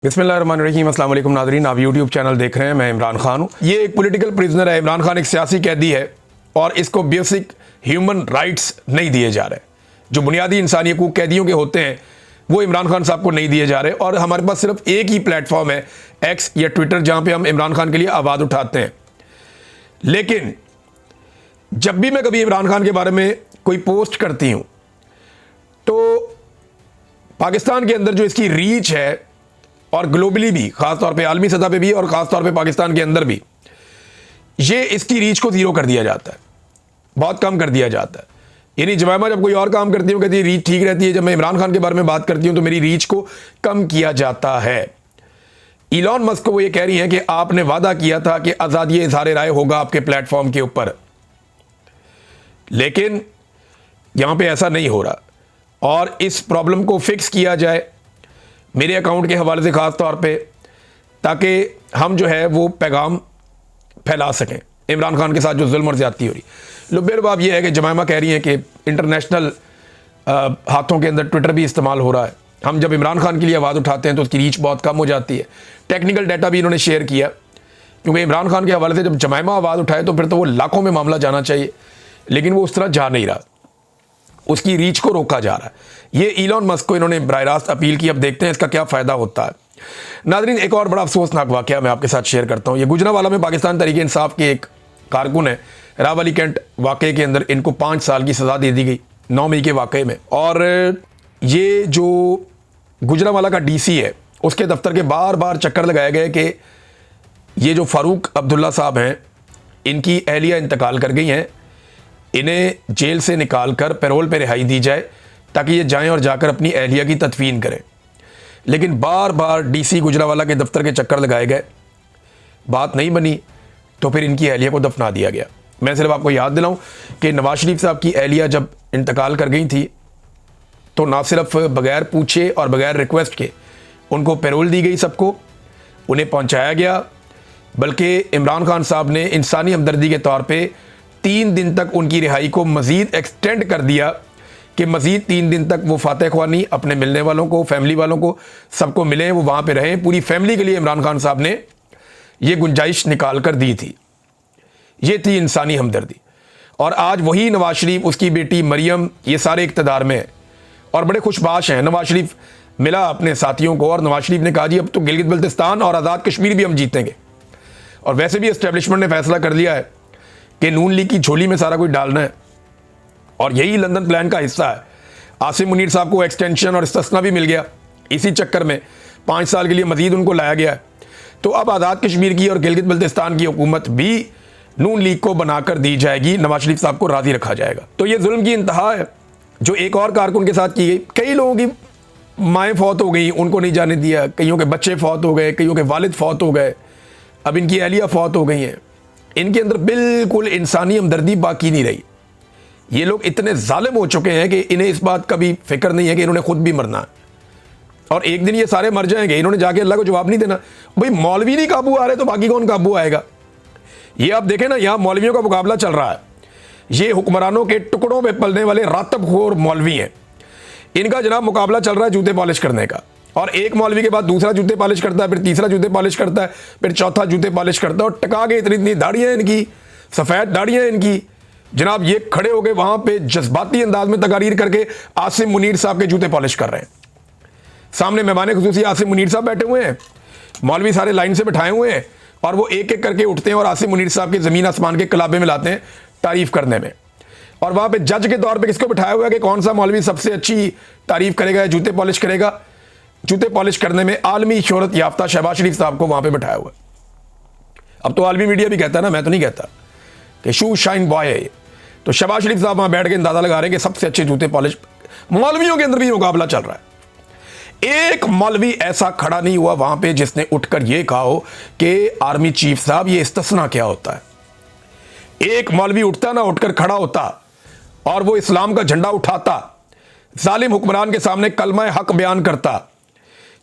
बिस्मिल्लाहिर्रहमानिर्रहीम। अस्सलाम वालेकुम नाज़रीन, आप यूट्यूब चैनल देख रहे हैं। मैं इमरान खान हूँ। ये एक पॉलिटिकल प्रिजनर है। इमरान खान एक सियासी कैदी है और इसको बेसिक ह्यूमन राइट्स नहीं दिए जा रहे। जो बुनियादी इंसानी हकूक़ कैदियों के होते हैं वो इमरान खान साहब को नहीं दिए जा रहे। और हमारे पास सिर्फ एक ही प्लेटफॉर्म है, एक्स या ट्विटर, जहाँ पर हम इमरान खान के लिए आवाज़ उठाते हैं। लेकिन जब भी मैं कभी इमरान खान के बारे में कोई पोस्ट करती हूँ तो पाकिस्तान के अंदर जो इसकी रीच है और ग्लोबली भी, खास तौर पे आलमी सतह पे भी और खास तौर पे पाकिस्तान के अंदर भी, ये इसकी रीच को जीरो कर दिया जाता है, बहुत कम कर दिया जाता है। यानी जमायमा जब कोई और काम करती हूँ कहती है रीच ठीक रहती है, जब मैं इमरान खान के बारे में बात करती हूँ तो मेरी रीच को कम किया जाता है। इलॉन मस्क को वो ये कह रही हैं कि आपने वादा किया था कि आज़ादी इज़हार राय होगा आपके प्लेटफॉर्म के ऊपर, लेकिन यहां पे ऐसा नहीं हो रहा। और इस प्रॉब्लम को फिक्स किया जाए मेरे अकाउंट के हवाले से खास तौर पे, ताकि हम जो है वो पैगाम फैला सकें इमरान खान के साथ जो जुल्म और ज़्यादती हो रही। लुब्बे बाब ये है कि जमायमा कह रही हैं कि इंटरनेशनल हाथों के अंदर ट्विटर भी इस्तेमाल हो रहा है। हम जब इमरान खान के लिए आवाज़ उठाते हैं तो उसकी रीच बहुत कम हो जाती है। टेक्निकल डाटा भी इन्होंने शेयर किया, क्योंकि इमरान खान के हवाले से जब जमायमा आवाज़ उठाए तो फिर तो वो लाखों में मामला जाना चाहिए, लेकिन वो उस तरह जा नहीं रहा, उसकी रीच को रोका जा रहा है। ये इलॉन मस्क को इन्होंने बराह रास्त अपील की। अब देखते हैं इसका क्या फ़ायदा होता है। नाज़रीन, एक और बड़ा अफसोसनाक वाक़या मैं आपके साथ शेयर करता हूँ। ये गुजरांवाला में पाकिस्तान तहरीक इंसाफ के एक कारकुन है, रावली कैंट वाक़े के अंदर इनको 5 साल की सज़ा दे दी गई 9 मई के वाक़े में। और ये जो गुजरांवाला का डीसी है उसके दफ्तर के बार बार चक्कर लगाए गए कि ये जो फ़ारूक अब्दुल्ला साहब हैं इनकी अहलिया इंतकाल कर गई हैं, इन्हें जेल से निकाल कर पैरोल पे रिहाई दी जाए ताकि ये जाएं और जाकर अपनी अहलिया की तदफीन करें। लेकिन बार बार डीसी गुजरांवाला के दफ्तर के चक्कर लगाए गए, बात नहीं बनी, तो फिर इनकी अहलिया को दफना दिया गया। मैं सिर्फ आपको याद दिलाऊं कि नवाज शरीफ साहब की अहलिया जब इंतकाल कर गई थी तो ना सिर्फ बगैर पूछे और बगैर रिक्वेस्ट के उनको पैरोल दी गई, सबको उन्हें पहुँचाया गया, बल्कि इमरान खान साहब ने इंसानी हमदर्दी के तौर पर 3 दिन तक उनकी रिहाई को मज़ीद एक्सटेंड कर दिया कि मज़ीद 3 दिन तक वो फातह ख्वानी अपने मिलने वालों को, फैमिली वालों को, सबको मिलें, वो वहाँ पे रहें। पूरी फैमिली के लिए इमरान खान साहब ने ये गुंजाइश निकाल कर दी थी। ये थी इंसानी हमदर्दी। और आज वही नवाज शरीफ, उसकी बेटी मरियम, ये सारे इक़्तिदार में हैं और बड़े खुशबाश हैं। नवाज शरीफ मिला अपने साथियों को और नवाज शरीफ ने कहा जी अब तो गिलगित बल्तिस्तान और आज़ाद कश्मीर भी हम जीतेंगे। और वैसे भी इस्टेब्लिशमेंट ने फैसला कर लिया है कि नून लीग की झोली में सारा कुछ डालना है और यही लंदन प्लान का हिस्सा है। आसिम मुनीर साहब को एक्सटेंशन और इस्तिस्ना भी मिल गया, इसी चक्कर में 5 साल के लिए मजीद उनको लाया गया है। तो अब आज़ाद कश्मीर की और गिलगित बल्तिस्तान की हुकूमत भी नून लीग को बनाकर दी जाएगी, नवाज शरीफ साहब को राज़ी रखा जाएगा। तो ये जुल्म की इंतहा है जो एक और कारकुन के साथ की गई। कई लोगों की माएँ फौत हो गई, उनको नहीं जाने दिया, कईयों के बच्चे फौत हो गए, कईयों के वालिद फौत हो गए, अब इनकी अहलिया फौत हो गई हैं। इनके अंदर बिल्कुल इंसानी हमदर्दी बाकी नहीं रही। ये लोग इतने जालिम हो चुके हैं कि इन्हें इस बात का भी फिक्र नहीं है कि इन्होंने खुद भी मरना है और एक दिन ये सारे मर जाएंगे। इन्होंने जाके अल्लाह को जवाब नहीं देना। भाई मौलवी नहीं काबू आ रहे तो बाकी कौन काबू आएगा? ये आप देखें ना, यहाँ मौलवियों का मुकाबला चल रहा है। ये हुक्मरानों के टुकड़ों में पलने वाले रातबखोर मौलवी हैं, इनका जनाब मुकाबला चल रहा है जूते पॉलिश करने का। और एक मौलवी के बाद दूसरा जूते पॉलिश करता है, फिर तीसरा जूते पॉलिश करता है, फिर चौथा जूते पॉलिश करता है। और टका के इतनी दाढ़ियाँ इनकी, सफ़ेद दाढ़ियाँ इनकी, जनाब ये खड़े हो गए वहाँ पे जज्बाती अंदाज में तकारीर करके आसिम मुनीर साहब के जूते पॉलिश कर रहे हैं। सामने मेहमान खुसूसी आसिम मुनीर साहब बैठे हुए हैं, मौलवी सारे लाइन से बैठाए हुए हैं और वो एक एक करके उठते हैं और आसिम मुनीर साहब के ज़मीन आसमान के कलाबे में लाते हैं तारीफ़ करने में। और वहाँ पे जज के तौर पे किसको बिठाया हुआ है कि कौन सा मौलवी सबसे अच्छी तारीफ़ करेगा, जूते पॉलिश करेगा। जूते पॉलिश करने में आलमी शोहरत याफ्ता शहबाज शरीफ साहब को वहाँ पे बिठाया हुआ है। अब तो आलमी मीडिया भी कहता है ना, मैं तो नहीं कहता, कि शू शाइन बॉय है ये। तो शहबाज शरीफ साहब वहाँ बैठ के अंदाज़ा लगा रहे हैं कि सबसे अच्छे जूते पॉलिश। मौलवियों के अंदर भी मुकाबला चल रहा है। एक मौलवी ऐसा खड़ा नहीं हुआ वहाँ पे जिसने उठकर ये कहा हो कि आर्मी चीफ साहब ये इस्तिस्ना क्या होता है। एक मौलवी उठता ना, उठकर खड़ा होता और वो इस्लाम का झंडा उठाता, जालिम हुक्मरान के सामने कलमा हक बयान करता।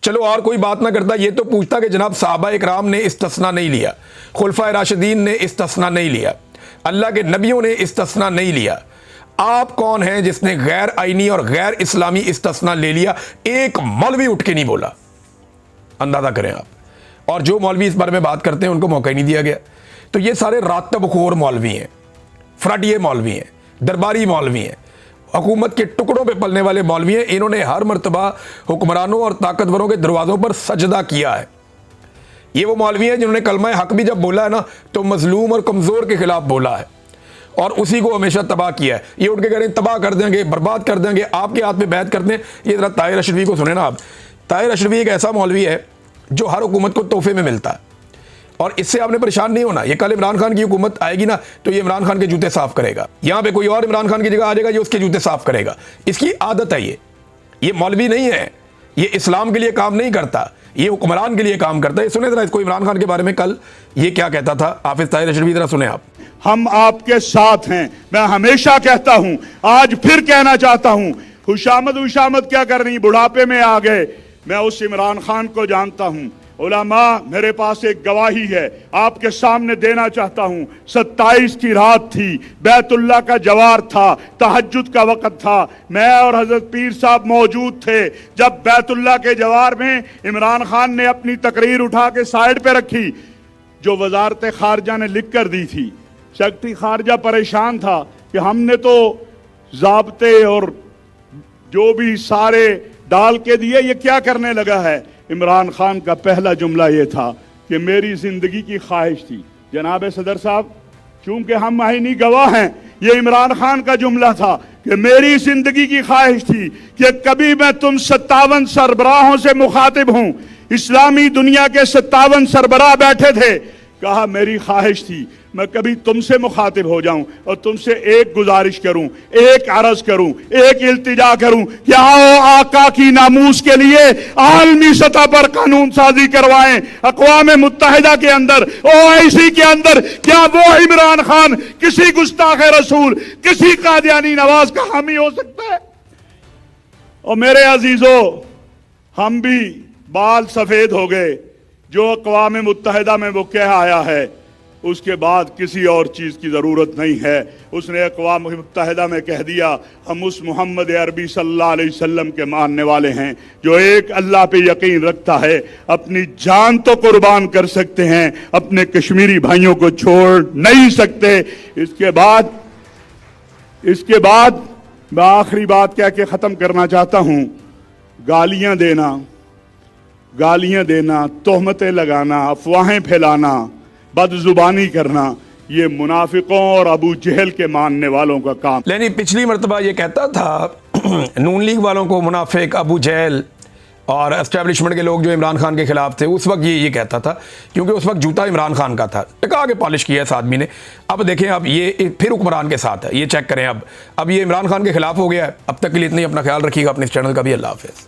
चलो और कोई बात ना करता, ये तो पूछता कि जनाब सहाबा इकराम ने इस्तिस्ना नहीं लिया, खुलफाए राशिदीन ने इस्तिस्ना नहीं लिया, अल्लाह के नबियों ने इस्तिस्ना नहीं लिया, आप कौन हैं जिसने गैर आईनी और गैर इस्लामी इस्तिस्ना ले लिया? एक मौलवी उठ के नहीं बोला। अंदाज़ा करें आप। और जो मौलवी इस बारे में बात करते हैं उनको मौका ही नहीं दिया गया। तो ये सारे रातबखोर मौलवी हैं, फ्रडिये मौलवी हैं, दरबारी मौलवी हैं, हुकूमत के टुकड़ों पे पलने वाले मौलवी हैं। इन्होंने हर मर्तबा हुक्मरानों और ताकतवरों के दरवाज़ों पर सजदा किया है। ये वो मौलवी हैं जिन्होंने कलमा हक भी जब बोला है ना तो मजलूम और कमज़ोर के खिलाफ बोला है और उसी को हमेशा तबाह किया है। ये उठ के कह रहे हैं तबाह कर देंगे, बर्बाद कर देंगे, आपके हाथ में बैत कर दें। ये ज़रा ताहिर अशरफी को सुने ना आप। ताहिर अशरफी एक ऐसा मौलवी है जो हर हुकूमत को तोहफे में मिलता है और इससे आपने परेशान नहीं होना। ये कल इमरान खान की हुकूमत आएगी ना तो ये इमरान खान के जूते साफ करेगा। यहाँ पे कोई और इमरान खान की जगह आ जाएगा, ये उसके जूते साफ करेगा। इसकी आदत है। ये मौलवी नहीं है, ये इस्लाम के लिए काम नहीं करता, ये हुक्मरान के लिए काम करता है। सुने जरा इसको, इमरान खान के बारे में कल ये क्या कहता था हाफिज ताहिर अशरफी, जरा सुने आप। हम आपके साथ हैं, मैं हमेशा कहता हूं, आज फिर कहना चाहता हूं। खुशामद क्या करनी, बुढ़ापे में आ गए। मैं उस इमरान खान को जानता हूं। उलमा, मेरे पास एक गवाही है आपके सामने देना चाहता हूं। 27 की रात थी, बैतुल्ला का जवार था, तहज्जुद का वक़्त था। मैं और हजरत पीर साहब मौजूद थे जब बैतुल्ला के जवार में इमरान खान ने अपनी तकरीर उठा के साइड पे रखी जो वजारत खारजा ने लिख कर दी थी। सेक्रेटरी खारजा परेशान था कि हमने तो ज़ाब्ते और जो भी सारे डाल के दिए, ये क्या करने लगा है। इमरान खान का पहला जुमला ये था कि मेरी जिंदगी की ख्वाहिश थी। जनाब सदर साहब, चूंकि हम आईनी गवाह हैं, ये इमरान खान का जुमला था कि मेरी जिंदगी की ख्वाहिश थी कि कभी मैं तुम 57 सरबराहों से मुखातिब हूं। इस्लामी दुनिया के 57 सरबराह बैठे थे। कहा मेरी ख्वाहिश थी मैं कभी तुमसे मुखातिब हो जाऊं और तुमसे एक गुजारिश करूं, एक अर्ज करूं, एक इल्तिजा करूं कि आओ आका की नामूस के लिए आलमी सतह पर कानून साजी करवाएं। अक़वाम मुत्तहिदा के अंदर, ओआईसी के अंदर क्या वो इमरान खान किसी गुस्ताख रसूल, किसी कादियानी नवाज का हामी हो सकता है। और मेरे अजीजों, हम भी बाल सफेद हो गए। जो अक़वाम मुत्तहिदा में वो कह आया है उसके बाद किसी और चीज़ की ज़रूरत नहीं है। उसने अक़वाम मुत्तहिदा में कह दिया हम उस मोहम्मद अरबी सल्लल्लाहु अलैहि वसल्लम के मानने वाले हैं जो एक अल्लाह पे यकीन रखता है। अपनी जान तो कुर्बान कर सकते हैं, अपने कश्मीरी भाइयों को छोड़ नहीं सकते। इसके बाद मैं आखिरी बात कह के ख़त्म करना चाहता हूँ। गालियाँ देना, तोहमतें लगाना, अफवाहें फैलाना, बदजुबानी करना, ये मुनाफिकों और अबू जहल के मानने वालों का काम। लेकिन पिछली मरतबा ये कहता था नून लीग वालों को मुनाफिक, अबू जहल और एस्टेब्लिशमेंट के लोग जो इमरान खान के खिलाफ थे, उस वक्त ये कहता था क्योंकि उस वक्त जूता इमरान खान का था। टिका के पॉलिश किया इस आदमी ने। अब देखें, अब ये फिर हुक्मरान के साथ है। ये चेक करें, अब ये इमरान खान के खिलाफ हो गया है। अब तक के लिए इतना ही। अपना ख्याल रखिएगा, अपने इस चैनल का भी। अल्लाह हाफ़िज़।